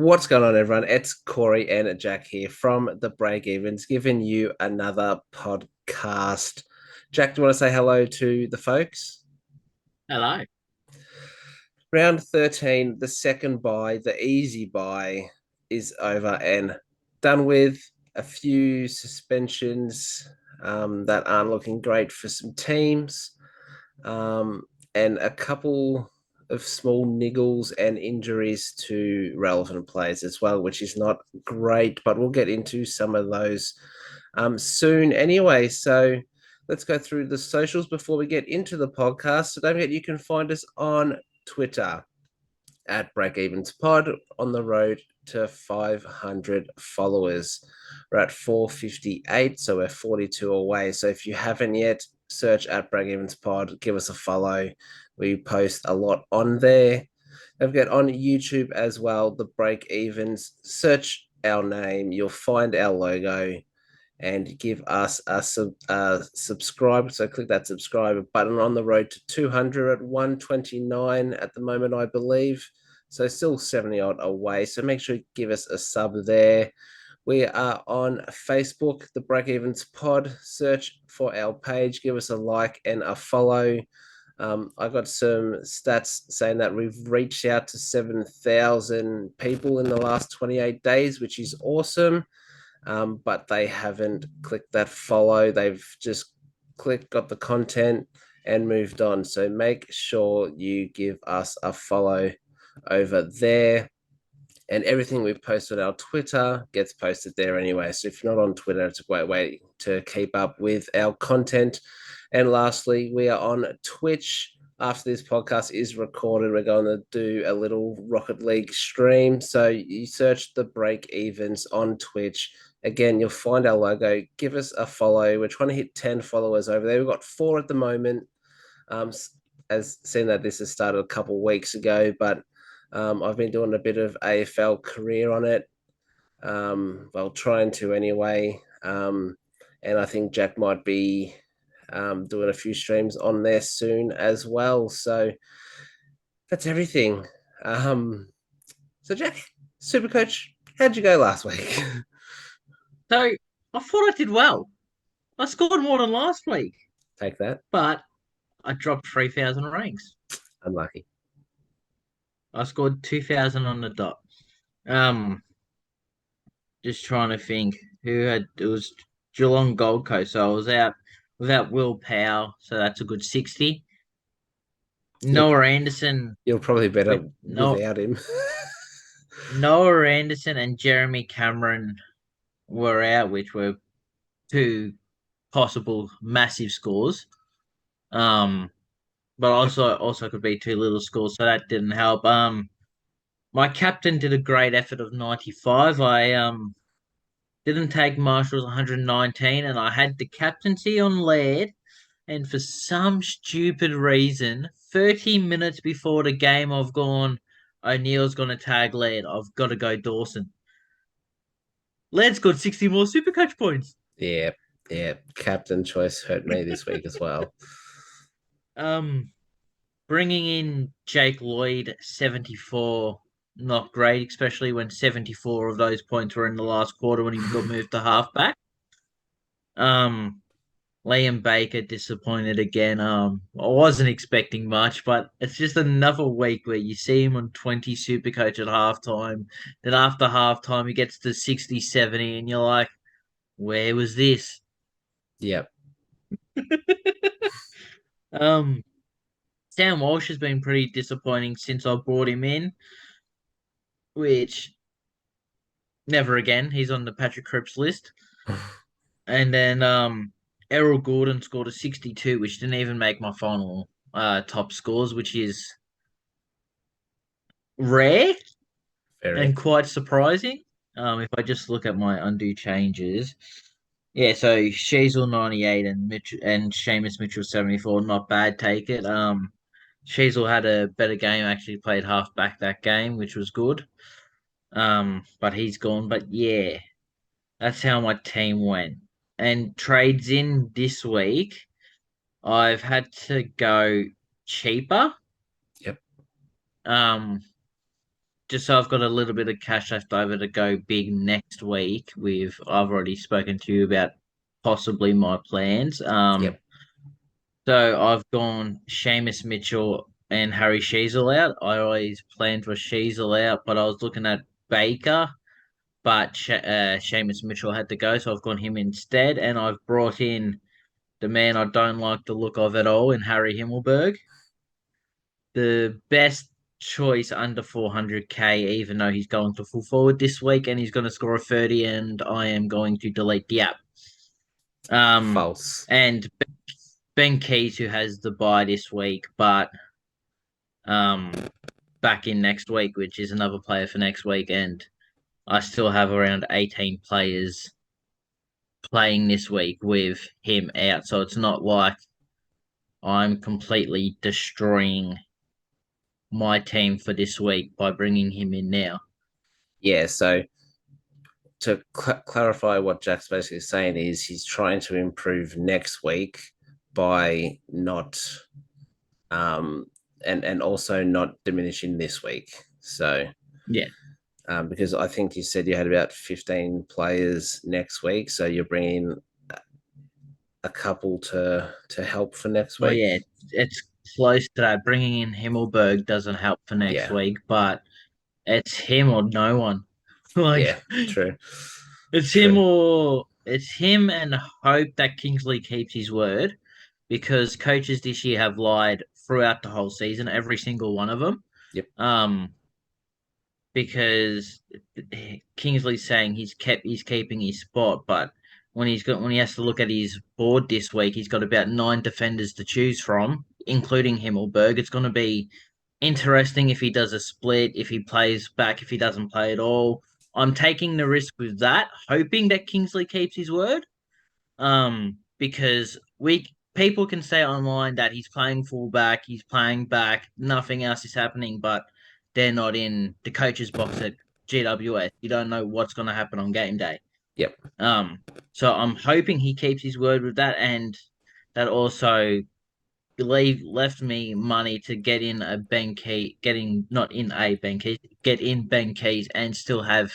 What's going on, everyone? It's Corey and Jack here from the Breakevens, giving you another podcast. Jack, do you want to say hello to the folks? Hello. Round 13, the second buy, the easy buy, is over and done with. A few suspensions that aren't looking great for some teams, um, and a couple of small niggles and injuries to relevant players as well, which is not great, but we'll get into some of those soon anyway. So let's go through the socials before we get into the podcast. So don't forget you can find us on Twitter at Breakevens Pod, on the road to 500 followers. We're at 458, so we're 42 away. So if you haven't yet, search at Breakevens Pod, give us a follow. We post a lot on there. Don't forget on YouTube as well, the Breakevens. Search our name, you'll find our logo and give us a subscribe. So click that subscribe button. On the road to 200 at 129 at the moment, I believe. So still 70 odd away. So make sure you give us a sub there. We are on Facebook, the Breakevens Pod. Search for our page, give us a like and a follow. I got some stats saying that we've reached out to 7,000 people in the last 28 days, which is awesome. But they haven't clicked that follow. They've just clicked, got the content, and moved on. So make sure you give us a follow over there. And everything we've posted on our Twitter gets posted there anyway. So if you're not on Twitter, it's a great way to keep up with our content. And lastly, we are on Twitch. After this podcast is recorded, we're going to do a little Rocket League stream. So you search the Breakevens on Twitch. Again, you'll find our logo. Give us a follow. We're trying to hit 10 followers over there. We've got 4 at the moment. As seen that this has started a couple of weeks ago, but I've been doing a bit of AFL career on it. Well, trying to anyway. And I think Jack might be doing a few streams on there soon as well. So that's everything. So Jack, Super Coach, how'd you go last week? So I thought I did well. I scored more than last week, Take that. but I dropped 3,000 ranks. Unlucky. I scored 2,000 on the dot. Um, just trying to think who had it was Geelong Gold Coast. So I was out without Will Powell, so that's a good 60. You're Noah Anderson you're probably with better no without him. Noah Anderson and Jeremy Cameron were out, which were two possible massive scores. Um, but also could be two little scores, so that didn't help. My captain did a great effort of 95. I didn't take Marshall's 119, and I had the captaincy on Laird. And for some stupid reason, 30 minutes before the game, I've gone, O'Neill's going to tag Laird. I've got to go Dawson. Laird's got 60 more Supercoach points. Yeah, yeah. Captain choice hurt me this week as well. Um, Bringing in Jake Lloyd, 74, not great, especially when 74 of those points were in the last quarter when he got moved to halfback. Um, Liam Baker disappointed again. I wasn't expecting much, but it's just another week where you see him on 20 Supercoach at halftime. Then after halftime, he gets to 60, 70, and you're like, where was this? Yep. Um, Sam Walsh has been pretty disappointing since I brought him in, which never again. He's on the Patrick Cripps list. And then Errol Gordon scored a 62, which didn't even make my final top scores, which is rare and Very. quite surprising. If I just look at my undo changes, yeah, so Sheasel 98 and Seamus Mitchell 74, not bad. Take it. Sheasel had a better game. Actually played half back that game, which was good. But he's gone. But yeah, that's how my team went. And trades in this week, I've had to go cheaper. Yep. Um, just so I've got a little bit of cash left over to go big next week. I've already spoken to you about possibly my plans. Yep. So I've gone Seamus Mitchell and Harry Sheezel out. I always planned for Sheezel out, but I was looking at Baker, but Seamus Mitchell had to go, so I've gone him instead, and I've brought in the man I don't like the look of at all in Harry Himmelberg, the best choice under 400k, even though he's going to full forward this week and he's going to score a 30, and I am going to delete the app. False. And Ben Keys, who has the bye this week, but um, back in next week, which is another player for next week, and I still have around 18 players playing this week with him out, so it's not like I'm completely destroying my team for this week by bringing him in now. Yeah. So to clarify what Jack's basically saying is he's trying to improve next week by not um and also not diminishing this week. So Yeah. because I think you said you had about 15 players next week, so you're bringing a couple to help for next Well, week. yeah, it's close to that. Bringing in Himmelberg doesn't help for next Yeah, week, but it's him or no one. Like, yeah, true, it's true. him and hope that Kingsley keeps his word, because coaches this year have lied throughout the whole season, every single one of them. Yep, Um, because Kingsley's saying he's keeping his spot, but when he has to look at his board this week, he's got about nine defenders to choose from, including Himmelberg. It's going to be interesting if he does a split, if he plays back, if he doesn't play at all. I'm taking the risk with that, hoping that Kingsley keeps his word. Because we people can say online that he's playing fullback, he's playing back, nothing else is happening, but they're not in the coach's box at GWS. You don't know what's going to happen on game day. yep, Um, so I'm hoping he keeps his word with that, and that also left me money to get in a Ben Key, getting not in a Ben Keys, get in Ben Keys, and still have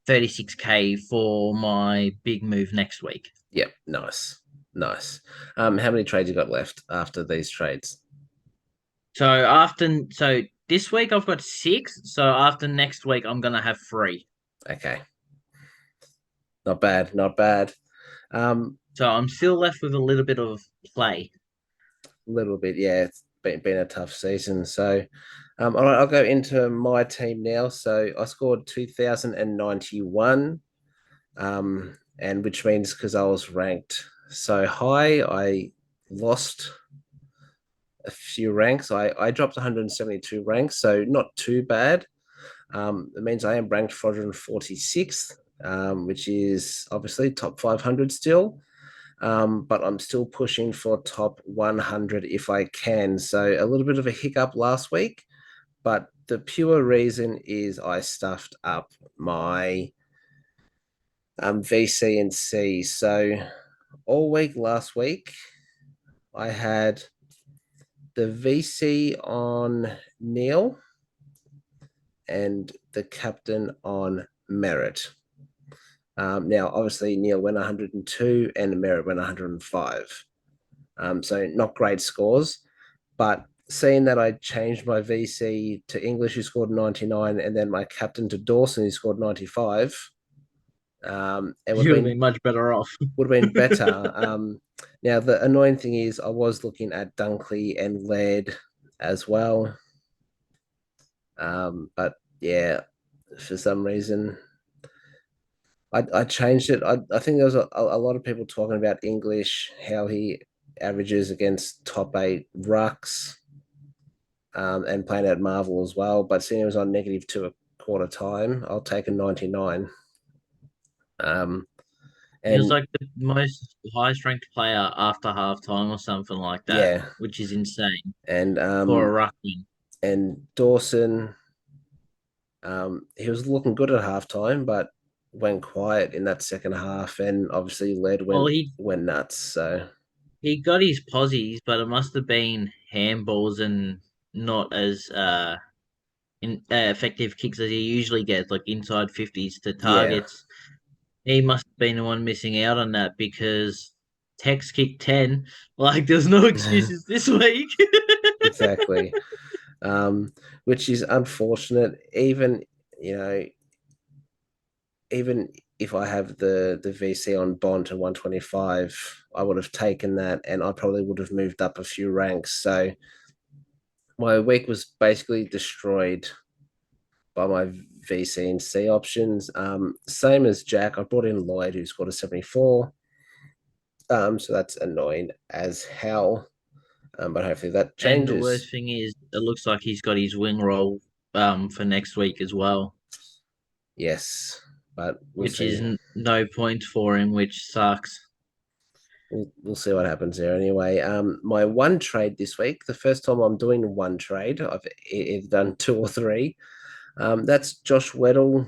36k for my big move next week. yep. Nice, nice. How many trades you got left after these trades? So this week I've got six. So after next week I'm gonna have three. Okay, not bad, not bad. So I'm still left with a little bit of play. A little bit, yeah. It's been a tough season. So, all right, I'll go into my team now. So I scored 2,091, and which means because I was ranked so high, I lost a few ranks. I dropped 172 ranks, so not too bad. It means I am ranked 446th, which is obviously top 500 still. But I'm still pushing for top 100 if I can. So a little bit of a hiccup last week, but the pure reason is I stuffed up my VC and C. So all week last week, I had the VC on Neil and the captain on Merit. Now, obviously, Neil went 102 and Merritt went 105. So not great scores, but seeing that I changed my VC to English, who scored 99, and then my captain to Dawson, who scored 95, it You'd have been much better off. would have been better. Now the annoying thing is I was looking at Dunkley and Laird as well, but yeah, for some reason I changed it. I think there was a lot of people talking about English, how he averages against top eight rucks, and playing at Marvel as well. But seeing it was on -2 a quarter time, I'll take a 99. Um, He was and like the most highest ranked player after halftime or something like that, yeah, which is insane and for a ruckman. Dawson, he was looking good at halftime, but went quiet in that second half, and obviously led Well, went nuts. So he got his posies, but it must have been handballs and not as in effective kicks as he usually gets, like inside 50s to Yeah, targets. He must have been the one missing out on that because Tex kicked 10. Like, there's no excuses this week. exactly. Um, which is unfortunate. You know, even if I have the VC on Bond to 125, I would have taken that, and I probably would have moved up a few ranks. So my week was basically destroyed by my VC and C options. Same as Jack, I brought in Lloyd, who's got a 74. So that's annoying as hell. But hopefully that And the changes. worst thing is, it looks like he's got his wing roll for next week as well, Yes, but we'll which is see. no points for him, which sucks. We'll see what happens there. Anyway, my one trade this week, the first time I'm doing one trade, I've either done two or three. That's Josh Weddle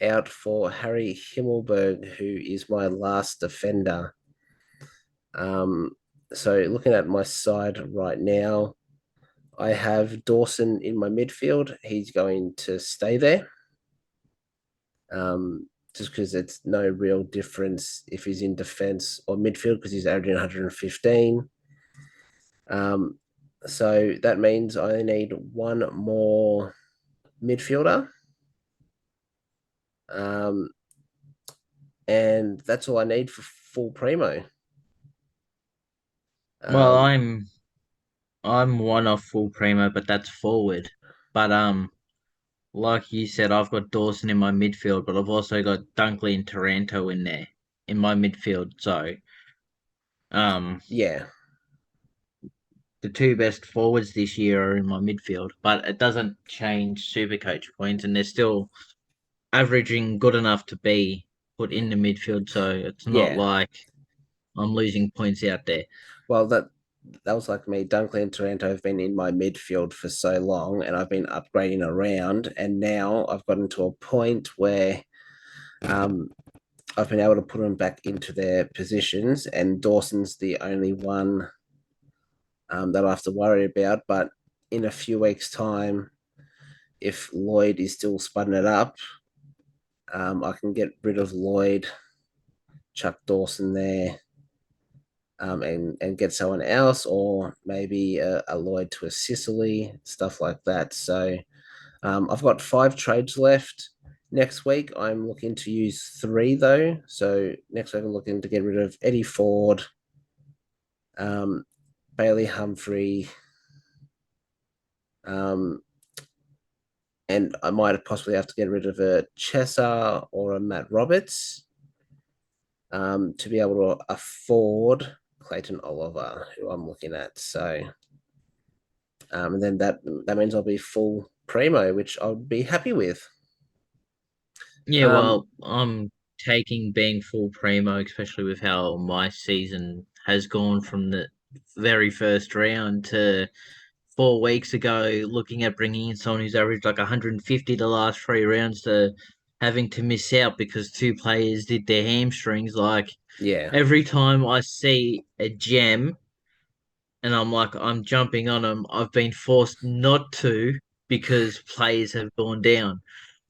out for Harry Himmelberg, who is my last defender. Um, so looking at my side right now, I have Dawson in my midfield. He's going to stay there. Just because it's no real difference if he's in defense or midfield because he's averaging 115. Um, so that means I need one more midfielder. Um, and that's all I need for full primo. Well, Um, I'm one off full primo, but that's forward. But like you said, I've got Dawson in my midfield, but I've also got Dunkley and Taranto in there in my midfield. So um yeah, the two best forwards this year are in my midfield, but it doesn't change super coach points, and they're still averaging good enough to be put in the midfield. So it's not yeah. like I'm losing points out there. Well, that was like me. Dunkley and Toronto have been in my midfield for so long, and I've been upgrading around, and now I've gotten to a point where um, I've been able to put them back into their positions, and Dawson's the only one that I have to worry about. But in a few weeks' time, if Lloyd is still spudding it up, I can get rid of Lloyd, chuck Dawson there, and get someone else, or maybe a Lloyd to a Sicily, stuff like that. So I've got five trades left. Next week, I'm looking to use three though. So next week, I'm looking to get rid of Eddie Ford, um, Bailey Humphrey, um, and I might possibly have to get rid of a Chessa or a Matt Roberts to be able to afford Clayton Oliver, who I'm looking at. So, and then that means I'll be full primo, which I'll be happy with. Yeah, Um, well, I'm taking being full primo, especially with how my season has gone from the very first round to 4 weeks ago, looking at bringing in someone who's averaged like 150 the last 3 rounds to having to miss out because two players did their hamstrings. Like yeah, every time I see a gem and I'm like, I'm jumping on them, I've been forced not to because players have gone down.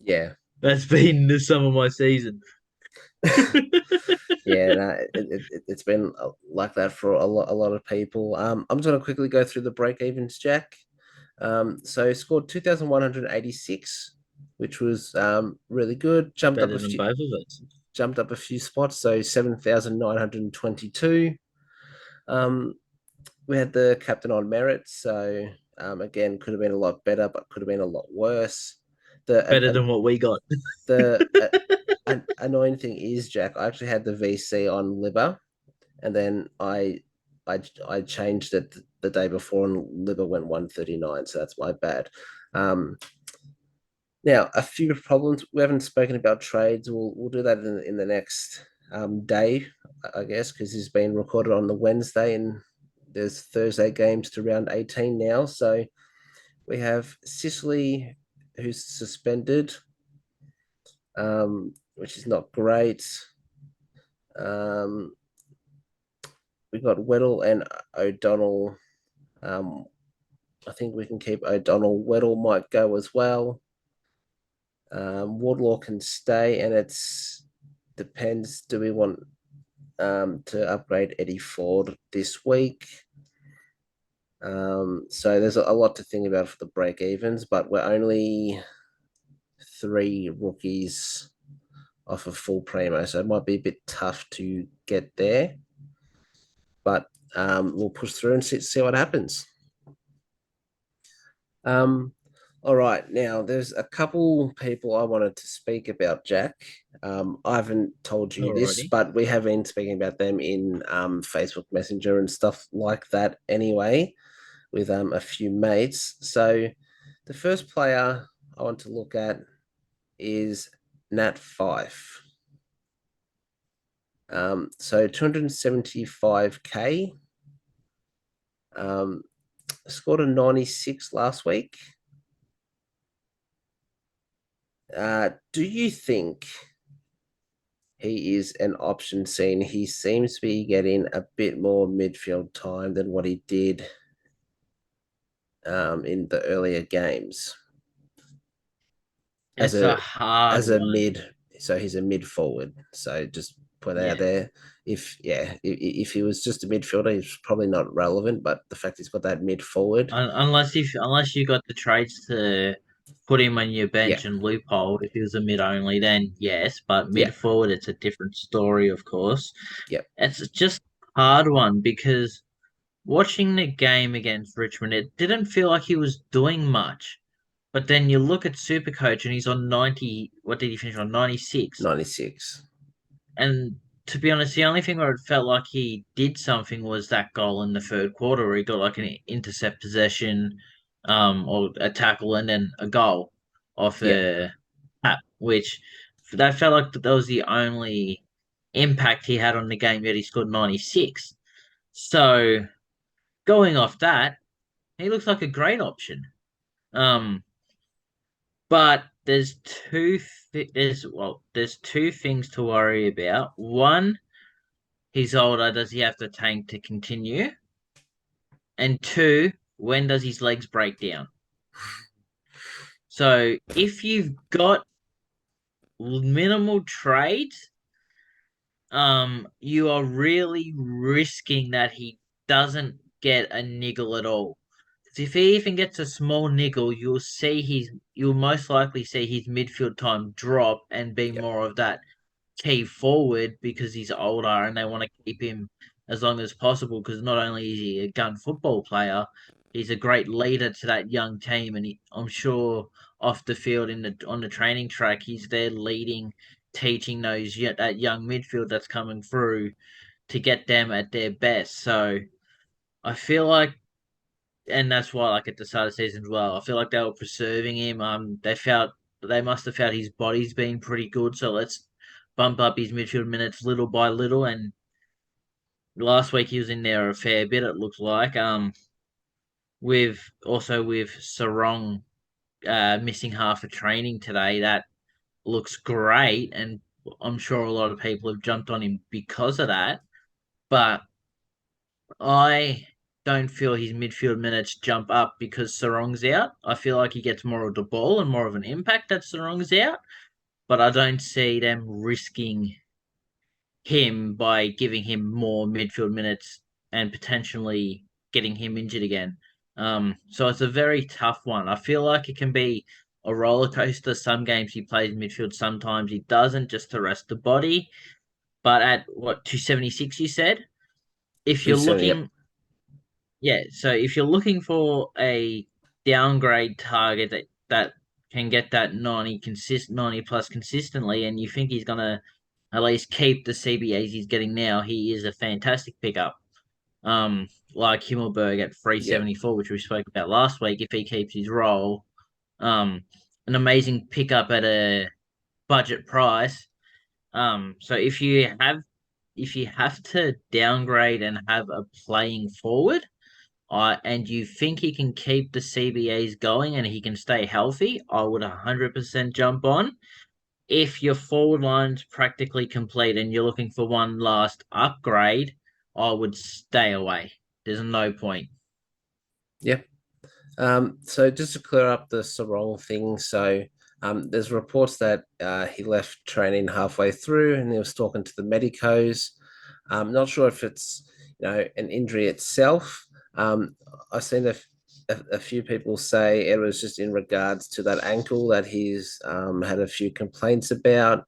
yeah, That's been the sum of my season. yeah. No, it's been like that for a lot of people. I'm just going to quickly go through the break evens, Jack. So scored 2,186, which was really good. Better than both of us. Jumped up a few spots, so 7,922. Um, we had the captain on merit, so again could have been a lot better, but could have been a lot worse. The Better than what we got. the annoying thing is, Jack, I actually had the VC on Libba, and then I changed it the day before, and Libba went 139, so that's my bad. Um, Now, a few problems. We haven't spoken about trades. We'll do that in the next day, I guess, because it's been recorded on the Wednesday and there's Thursday games to round 18 now. So we have Sicily, who's suspended, which is not great. Um, we've got Weddle and O'Donnell, um, I think we can keep O'Donnell. Weddle might go as well. Wardlaw can stay, and it's depends. Do we want to upgrade Eddie Ford this week? So there's a lot to think about for the break evens, but we're only three rookies off of full primo, so it might be a bit tough to get there, but we'll push through and see what happens. Um, all right, now there's a couple people I wanted to speak about, Jack. I haven't told you this, Alrighty. but we have been speaking about them in Facebook Messenger and stuff like that anyway, with a few mates. So the first player I want to look at is Nat Fife. So 275K. Um, Scored a 96 last week. Do you think he is an option scene? He seems to be getting a bit more midfield time than what he did in the earlier games as It's a a hard as a one. mid. So he's a mid forward. So just put that out Yeah. there. If he was just a midfielder, he's probably not relevant. But the fact he's got that mid forward, Unless you got the trades to put him on your yeah, bench and loophole, if he was a mid only, then yes. But yeah, mid forward, it's a different story, of course. yeah, It's just a hard one because watching the game against Richmond, it didn't feel like he was doing much. But then you look at Supercoach and he's on 90. What did he finish on? 96. 96. And to be honest, the only thing where it felt like he did something was that goal in the third quarter where he got like an intercept possession, or a tackle and then a goal off Yeah, a tap, which that felt like that was the only impact he had on the game, yet he scored 96. So going off that, he looks like a great option. Um, but there's two things to worry about. One, he's older. Does he have the tank to continue? And two, when does his legs break down? So if you've got minimal trades, you are really risking that he doesn't get a niggle at all. 'Cause if he even gets a small niggle, you'll most likely see his midfield time drop and be yeah, more of that key forward because he's older and they want to keep him as long as possible because not only is he a gun football player, he's a great leader to that young team, and I'm sure off the field in the on the training track, he's there leading, teaching those yet that young midfield that's coming through to get them at their best. So I feel like, and that's why, like at the start of the season as well, I feel like they were preserving him. They must have felt his body's been pretty good, so let's bump up his midfield minutes little by little. And last week he was in there a fair bit. It looked like with Sarong missing half a training today, that looks great, and I'm sure a lot of people have jumped on him because of that. But I don't feel his midfield minutes jump up because Sarong's out. I feel like he gets more of the ball and more of an impact that Sarong's out, but I don't see them risking him by giving him more midfield minutes and potentially getting him injured again. So it's a very tough one. I feel like it can be a roller coaster. Some games he plays midfield, sometimes he doesn't, just to rest the body. But at what 276 you said, if you're 270. Yep, looking yeah, so if you're looking for a downgrade target that can get that 90 plus consistently, and you think he's gonna at least keep the CBAs he's getting now, he is a fantastic pickup. Like Himmelberg at yep, 374, which we spoke about last week, if he keeps his role. Um, an amazing pickup at a budget price. So if you have to downgrade and have a playing forward, and you think he can keep the CBAs going and he can stay healthy, I would 100% jump on. If your forward line's practically complete and you're looking for one last upgrade, I would stay away. There's no point. yep. So just to clear up the Sarong thing, so there's reports that he left training halfway through and he was talking to the medicos. Not sure if it's an injury itself. I've seen a few people say it was just in regards to that ankle that he's had a few complaints about.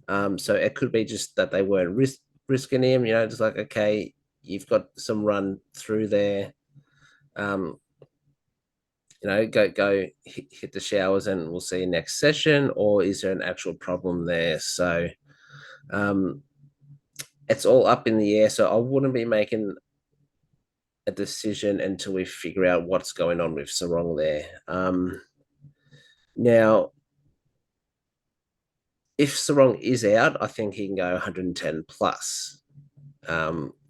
So it could be just that they weren't risking him. Just like okay, you've got some run through there. Um, go hit the showers and we'll see you next session, or is there an actual problem there? So um, it's all up in the air. So I wouldn't be making a decision until we figure out what's going on with Sarong there. Now, if Sarong is out, I think he can go 110 plus.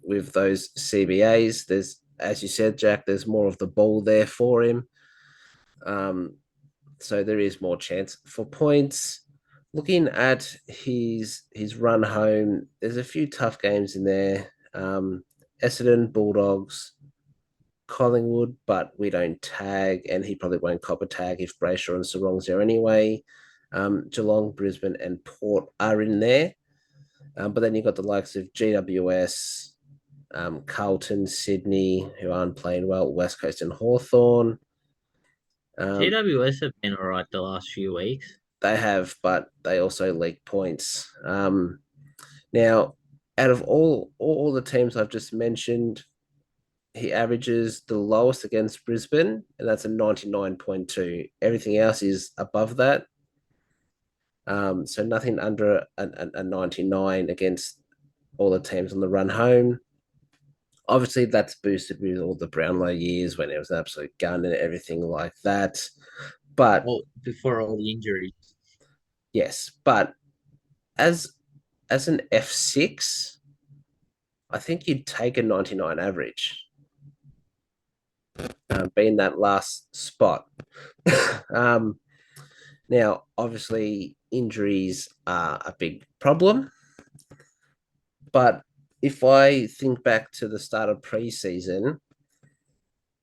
With those CBAs, there's, as you said, Jack, there's more of the ball there for him. Um, so there is more chance for points. Looking at his run home, there's a few tough games in there. Essendon, Bulldogs, Collingwood, but we don't tag, and he probably won't cop a tag if Brayshaw and Sarong's there anyway. Geelong, Brisbane, and Port are in there. But then you've got the likes of GWS, Carlton, Sydney, who aren't playing well, West Coast and Hawthorn. GWS have been all right the last few weeks. They have, but they also leak points. Now, out of all the teams I've just mentioned, he averages the lowest against Brisbane, and that's a 99.2. Everything else is above that. So nothing under a 99 against all the teams on the run home. Obviously, that's boosted with all the Brownlow years when it was an absolute gun and everything like that. But Well, before all the injuries. yes, but as an F6, I think you'd take a 99 average, being that last spot. um, Now, obviously, injuries are a big problem, but if I think back to the start of preseason,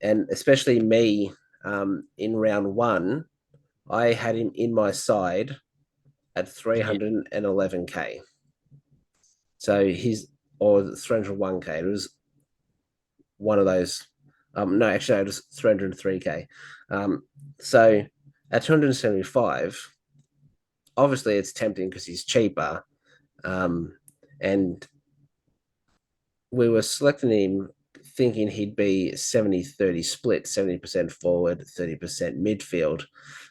and especially me in round one, I had him in my side at Yeah. 311K. So he's, or 301K. It was one of those. No, actually, it was 303K. So at 275, obviously it's tempting because he's cheaper. And we were selecting him thinking he'd be 70-30 split, 70% forward, 30% midfield,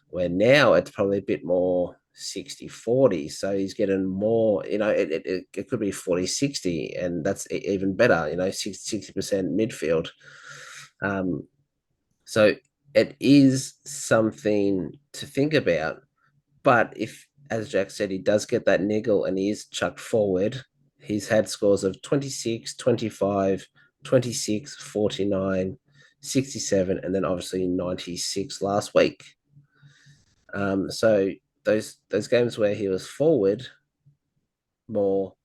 where now it's probably a bit more 60-40. So he's getting more, it could be 40-60, and that's even better, 60% midfield. Um, so it is something to think about. But if, as Jack said, he does get that niggle and he is chucked forward, he's had scores of 26, 25, 26, 49, 67, and then obviously 96 last week. So those games where he was forward more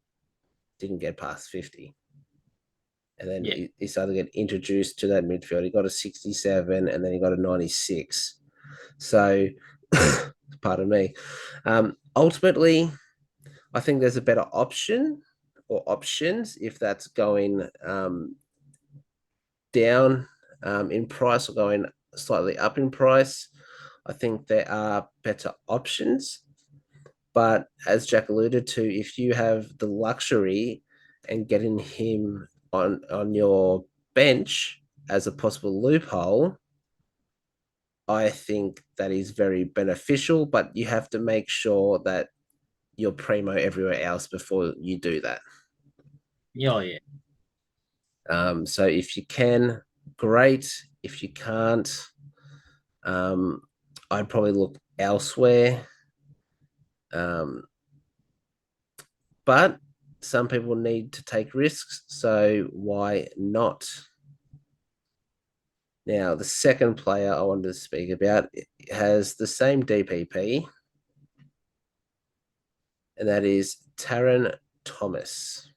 didn't get past 50. And then Yeah. he started to get introduced to that midfield. He got a 67 and then he got a 96. So, pardon me. Ultimately, I think there's a better option or options if that's going down in price or going slightly up in price. I think there are better options. But as Jack alluded to, if you have the luxury and getting him on your bench as a possible loophole, I think that is very beneficial. But you have to make sure that you're primo everywhere else before you do that. Yeah, oh, yeah. So if you can, great. If you can't, um, I'd probably look elsewhere. Um, but some people need to take risks, so why not? Now, the second player I wanted to speak about has the same DPP, and that is Taron Thomas.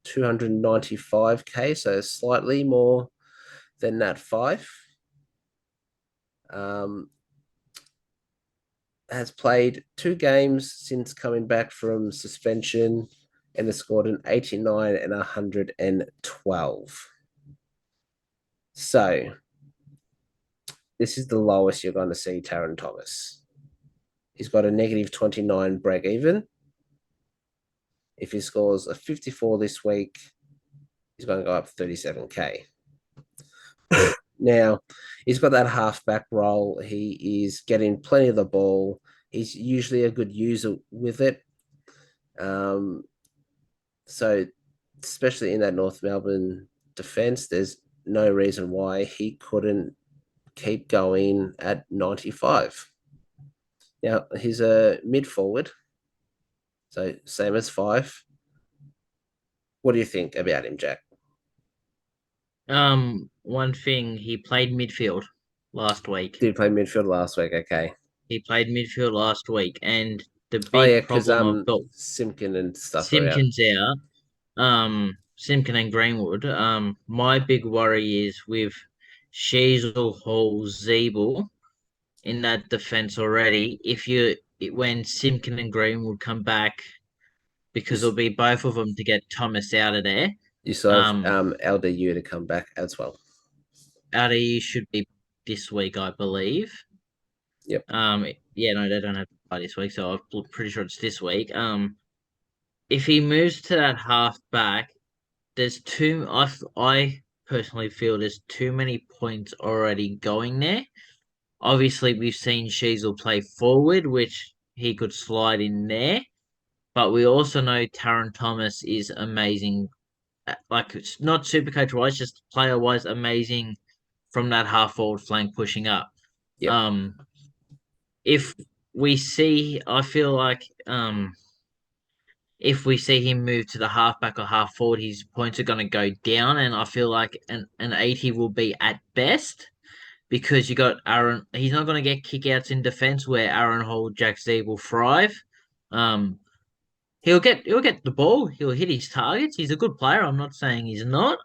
295K, so slightly more than that five. Um, has played 2 games since coming back from suspension and has scored an 89 and 112. So this is the lowest you're going to see Taron Thomas. He's got a negative 29 break even. If he scores a 54 this week, he's going to go up 37K. Now, he's got that halfback role. He is getting plenty of the ball. He's usually a good user with it. Um, so, especially in that North Melbourne defense, there's no reason why he couldn't keep going at 95. Now, he's a mid forward, so same as Fife. What do you think about him, Jack? One thing, he played midfield last week. Did play midfield last week? Okay. He played midfield last week, and the Oh yeah, big because problem I've got Simpkin and stuff are out. Simpkins out, Simpkin and Greenwood. My big worry is with Sheasel, Hall, Zeeble in that defense already. When Simpkin and Greenwood come back, You, because it'll be both of them to get Thomas out of there. you still have Um, LDU to come back as well. Out of you should be this week, I believe. Yep. Yeah, no, they don't have to play this week, so I'm pretty sure it's this week. If he moves to that half back, there's too. I personally feel there's too many points already going there. Obviously, we've seen Sheasel play forward, which he could slide in there. But we also know Taron Thomas is amazing. Like, it's not super coach wise, just player wise, amazing from that half forward flank pushing up. Yep. Um, if I feel like if we see him move to the halfback or half forward, his points are going to go down, and I feel like an 80 will be at best because you got Aaron. He's not going to get kickouts in defense where Aaron Hall, Jack Z will thrive. Um, he'll get the ball. He'll hit his targets. He's a good player. I'm not saying he's not.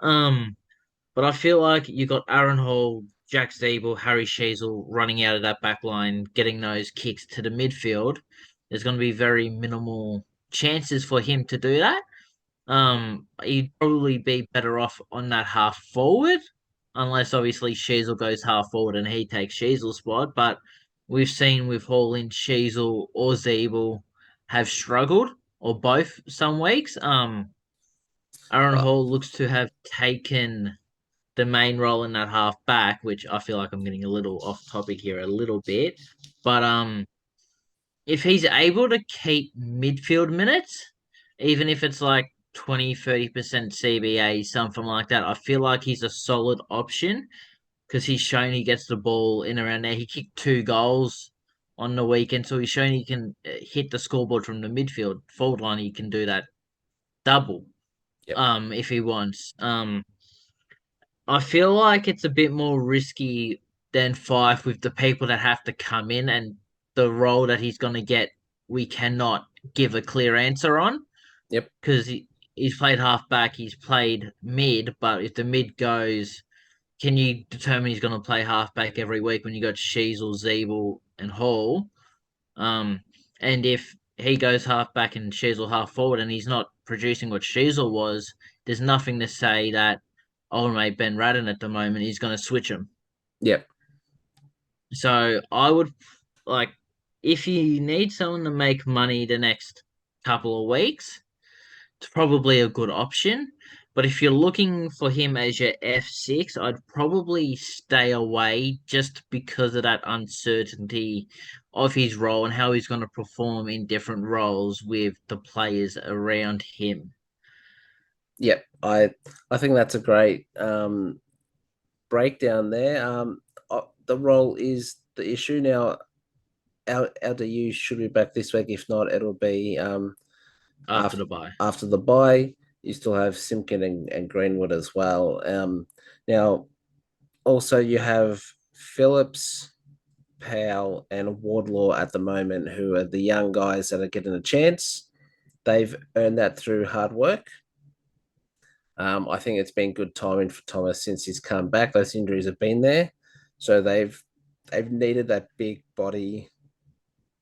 But I feel like you got Aaron Hall, Jack Steeble, Harry Sheasel running out of that back line, getting those kicks to the midfield. There's going to be very minimal chances for him to do that. He'd probably be better off on that half forward, unless obviously Sheasel goes half forward and he takes Sheasel's spot. But we've seen with Hall in Sheasel or Zeeble have struggled, or both some weeks. Aaron Uh, Hall looks to have taken the main role in that half back, which I feel like I'm getting a little off topic here a little bit. But if he's able to keep midfield minutes, even if it's like 20-30% CBA, something like that, I feel like he's a solid option because he's shown he gets the ball in around there. He kicked 2 goals on the weekend, so he's shown he can hit the scoreboard from the midfield forward line. He can do that double yep. if he wants. I feel like it's a bit more risky than Fife with the people that have to come in and the role that he's going to get. We cannot give a clear answer on Yep. because he's played half back, he's played mid, but if the mid goes, can you determine he's going to play half back every week when you got Sheasel, Zeeble, and Hall? Um, and if he goes half back and Sheasel half forward and he's not producing what Sheasel was, there's nothing to say that old mate Ben Radden at the moment is going to switch him. Yep. So I would like if you need someone to make money the next couple of weeks, it's probably a good option. But if you're looking for him as your F6, I'd probably stay away just because of that uncertainty of his role and how he's going to perform in different roles with the players around him. Yep. I think that's a great breakdown there. The role is the issue now. Our DU should be back this week. If not, it'll be After after the bye. after the bye. You still have Simpkin and Greenwood as well. Now also you have Phillips, Powell, and Wardlaw at the moment, who are the young guys that are getting a chance. They've earned that through hard work. I think it's been good timing for Thomas since he's come back. Those injuries have been there, so they've needed that big body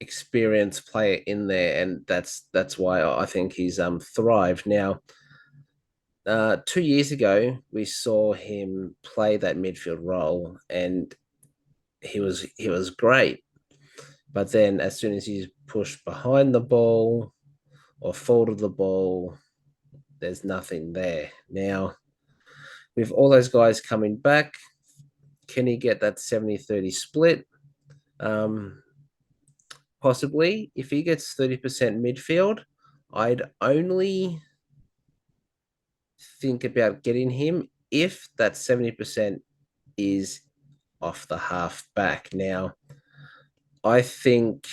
experienced player in there, and that's why I think he's thrived. Now, 2 years ago, we saw him play that midfield role, and he was great. But then, as soon as he's pushed behind the ball or forward the ball, there's nothing there. Now, with all those guys coming back, can he get that 70-30 split? Um, Possibly. If he gets 30% midfield, I'd only think about getting him if that 70% is off the half back. Now, I think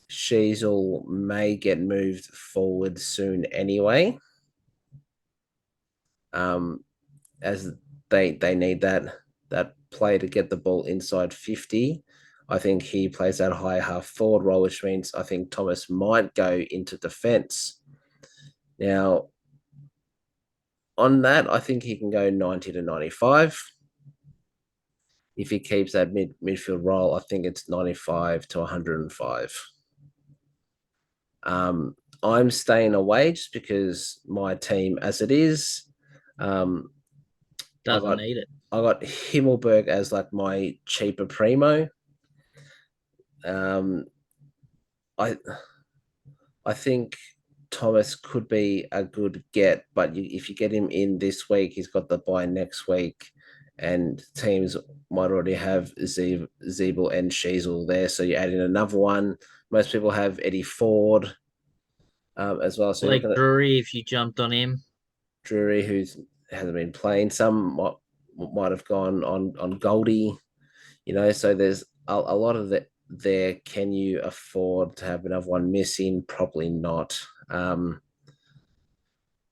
Sheasel may get moved forward soon anyway, um, as they need that play to get the ball inside 50. I think he plays that high half forward role, which means I think Thomas might go into defense. Now, on that, I think he can go 90 to 95. If he keeps that midfield role, I think it's 95 to 105. Um, I'm staying away just because my team, as it is, um, I Doesn't got need it. I got Himmelberg as like my cheaper primo. Um, I I think Thomas could be a good get, but if you get him in this week, he's got the bye next week, and teams might already have Zeeble and Sheasel there. So you add in another one. Most people have Eddie Ford as well. So you're Like looking at Drury, if you jumped on him. Drury, who's hasn't been playing. Some might have gone on Goldie. So there's a lot of that there. Can you afford to have another one missing? Probably not.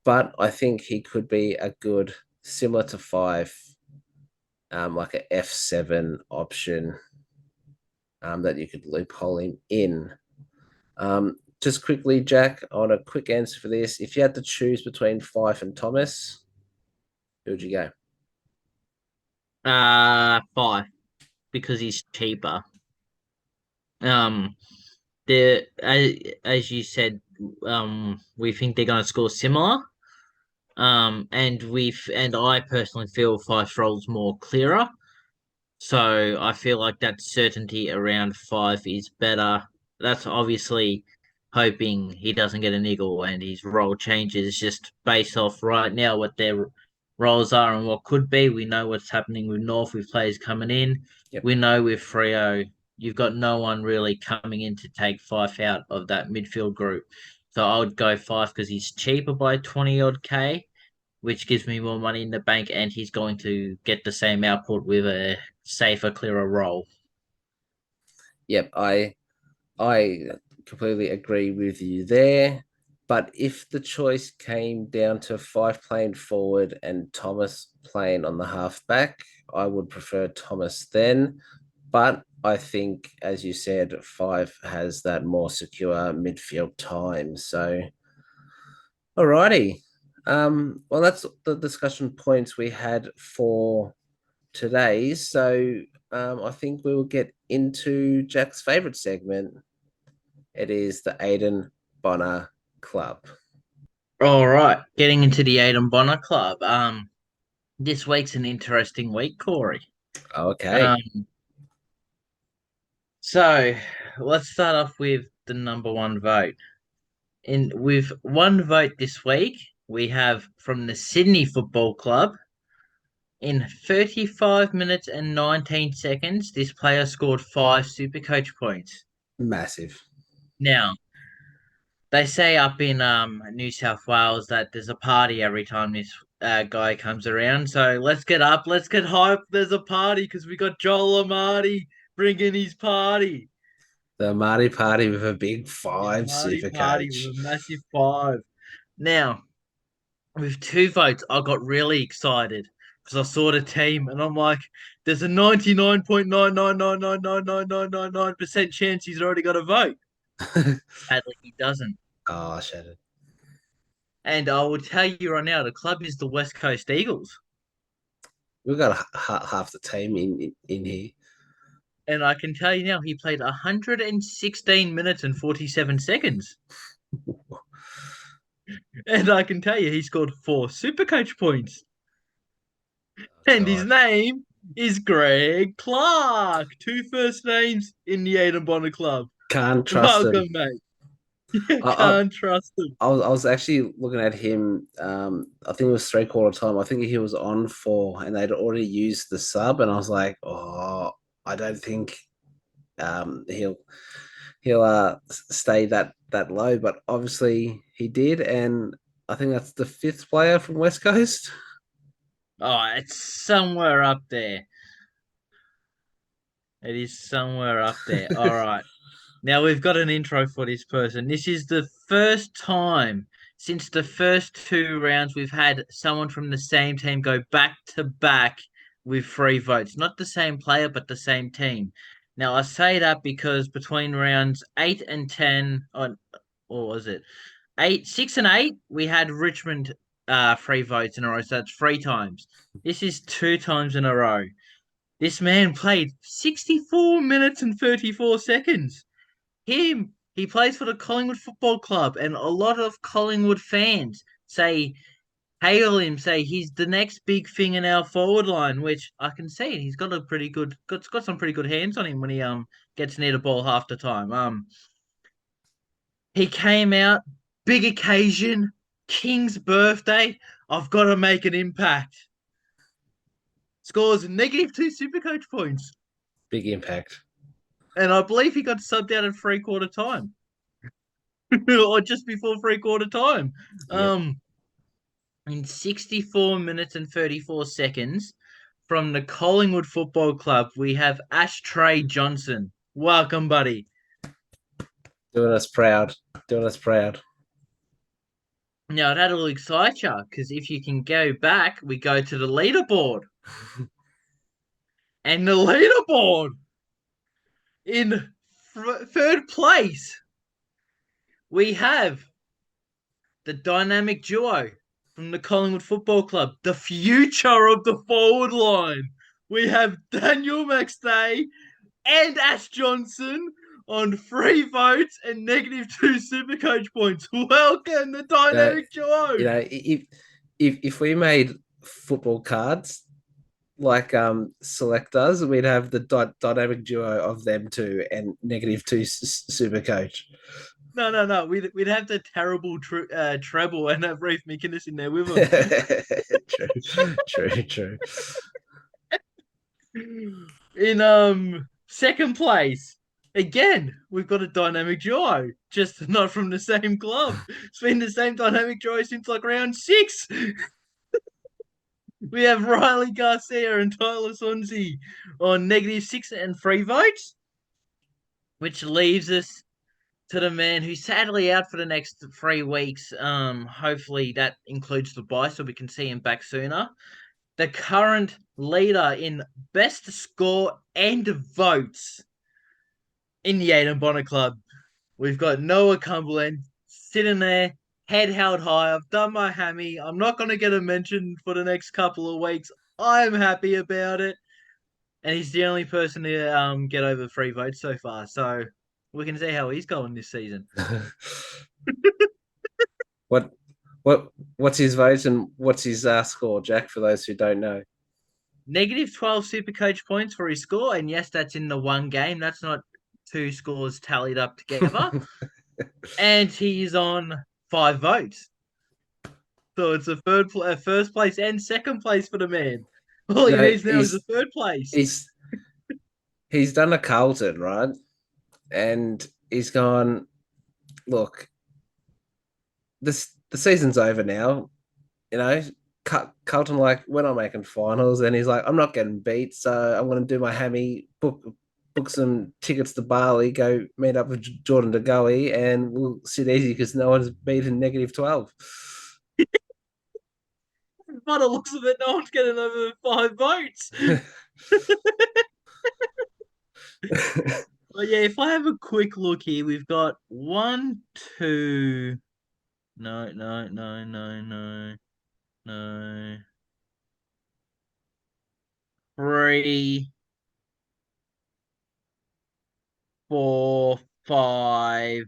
But I think he could be a good, similar to five, like a F7 option that you could loophole him in. Just quickly, Jack, on a quick answer for this, if you had to choose between Fife and Thomas, who would you go? Five, because he's cheaper. Um, the as you said, we think they're going to score similar. And I personally feel Fife's role's more clearer. So I feel like that certainty around five is better. That's obviously hoping he doesn't get a niggle and his role changes just based off right now what their roles are and what could be. We know what's happening with North with players coming in. Yep. We know with Freo, you've got no one really coming in to take Fife out of that midfield group. So I would go Fife because he's cheaper by 20 odd K, which gives me more money in the bank, and he's going to get the same output with a safer, clearer role. Yep. I completely agree with you there. But if the choice came down to Fife playing forward and Thomas playing on the half back, I would prefer Thomas then. But I think, as you said, Fife has that more secure midfield time. So, alrighty. Well, that's the discussion points we had for today. So, I think we will get into Jack's favorite segment. It is the Aiden Bonner Club. All right, getting into the Aiden Bonner Club. This week's an interesting week, Corey. Okay. Um, so let's start off with the number one vote. In with one vote this week, we have from the Sydney Football Club. In 35 minutes and 19 seconds, this player scored 5 Supercoach points. Massive. Now, they say up in New South Wales that there's a party every time this guy comes around. So let's get up, let's get hyped. There's a party because we got Joel Amati bringing his party. The Marty Party with a big The five Amati super party with coach. a massive five. Now, with 2 votes, I got really excited because I saw the team and I'm like, there's a 99.999999999% chance he's already got a vote. Sadly, he doesn't. Oh, shattered. And I will tell you right now, the club is the West Coast Eagles. We've got half the team in here. And I can tell you now, he played 116 minutes and 47 seconds. And I can tell you, he scored 4 Supercoach points. And his God, name is Greg Clark. Two first names in the Aiden Bonner Club. can't trust him. Welcome, mate. You I, I, can't trust him. I was actually looking at him. I think it was 3/4 time. I think he was on for, and they'd already used the sub, and I was like, oh, I don't think he'll stay that low. But obviously he did, and I think that's the fifth player from West Coast. Oh, it's somewhere up there. It is somewhere up there. All right. Now we've got an intro for this person. This is the first time since the first 2 rounds we've had someone from the same team go back to back with 3 votes. Not the same player, but the same team. Now I say that because between rounds 8 and 10, or was it 6 and 8, we had Richmond 3 votes in a row. So that's 3 times. This is 2 times in a row. This man played 64 minutes and 34 seconds. He plays for the Collingwood Football Club, and a lot of Collingwood fans hail him, say he's the next big thing in our forward line, which I can see. He's got a pretty good, got some pretty good hands on him when he gets near the ball half the time. He came out, big occasion, King's birthday. I've got to make an impact. Scores -2 Supercoach points, Big impact. and I believe he got subbed out at 3/4 time. Or just before 3/4 time. Yep. Um, in 64 minutes and 34 seconds from the Collingwood Football Club, we have Ashtray Johnson. Welcome, buddy. Doing us proud. Doing us proud. Now, that'll excite you because if you can go back, we go to the leaderboard. And the leaderboard in third place, we have the dynamic duo from the Collingwood Football Club, the future of the forward line. We have Daniel McStay and Ash Johnson on 3 votes and -2 Supercoach points. Welcome, the You know, dynamic duo. if we made football cards like Select does, we'd have the dynamic duo of them two and -2 super coach. No, no, no. We'd have the terrible treble and have Reef McInnes in there with them. True. In second place, again, we've got a dynamic duo, just not from the same club. It's been the same dynamic duo since like round 6. We have Riley Garcia and Tyler Sonzi on -6 and 3 votes, which leaves us to the man who's sadly out for the next 3 weeks. Hopefully that includes the bye so we can see him back sooner. The current leader in best score and votes in the Aiden Bonner Club. We've got Noah Cumberland sitting there, head held high. I've done my hammy. I'm not going to get a mention for the next couple of weeks. I'm happy about it. And he's the only person to get over 3 votes so far. So we can see how he's going this season. what what's his vote and what's his score, Jack? For those who don't know. -12 super coach points for his score. And yes, that's in the one game. That's not 2 scores tallied up together. And he's on 5 votes. So it's a first place and second place for the man. All You he know, needs now is a third place. he's done a Carlton, right? And he's gone, look, the season's over now. You know, Carlton like we're not making finals, and he's like, I'm not getting beat, so I'm going to do my hammy, book some tickets to Bali, go meet up with Jordan DeGoey, and we'll sit easy because no one's beaten -12. By the looks of it, no one's getting over 5 votes. But yeah, if I have a quick look here, we've got one, two. No, no, no, no, no, no. Three, 4, 5.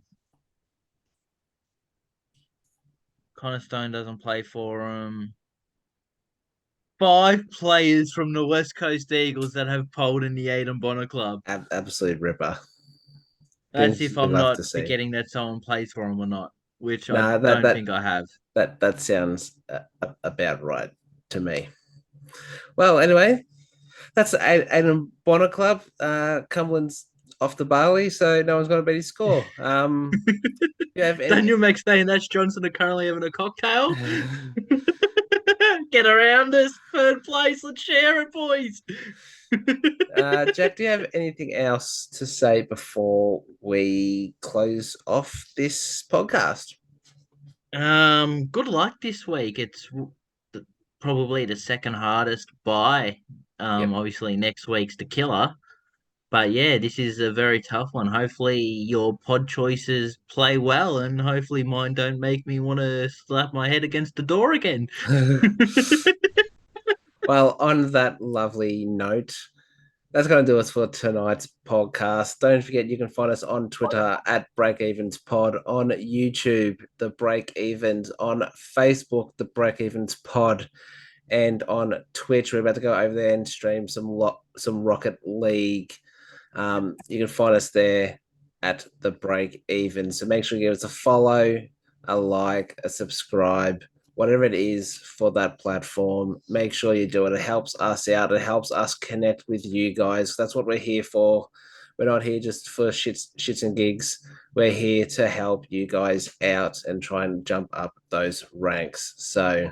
Connor Stone doesn't play for him. 5 players from the West Coast Eagles that have polled in the Aiden Bonner Club. Absolute ripper. That's Things if you I'm love not to see. forgetting that someone plays for him or not, which I No, that don't that think I have. that sounds about right to me. Well, anyway, that's the Adam Bonner Club. Cumberland's off the Barley, so no one's going to beat his score. You have any? Daniel McStay and that's Johnson are currently having a cocktail. Get around us. Third place. Let's share it, boys. Jack, do you have anything else to say before we close off this podcast? Good luck this week. It's probably the second hardest buy. Yep. Obviously next week's the killer. But yeah, this is a very tough one. Hopefully your pod choices play well, and hopefully mine don't make me want to slap my head against the door again. Well, on that lovely note, that's going to do us for tonight's podcast. Don't forget you can find us on Twitter at Breakevens Pod, on YouTube, the Breakevens, on Facebook, the Breakevens Pod, and on Twitch. We're about to go over there and stream some Rocket League. You can find us there at the Break Even. So make sure you give us a follow, a like, a subscribe, whatever it is for that platform. Make sure you do it. It helps us out. It helps us connect with you guys. That's what we're here for. We're not here just for shits and gigs. We're here to help you guys out and try and jump up those ranks. So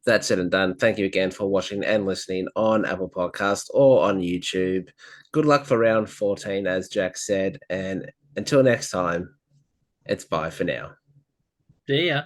that's said and done. Thank you again for watching and listening on Apple Podcast or on YouTube. Good luck for round 14, as Jack said. And until next time, it's bye for now. See ya.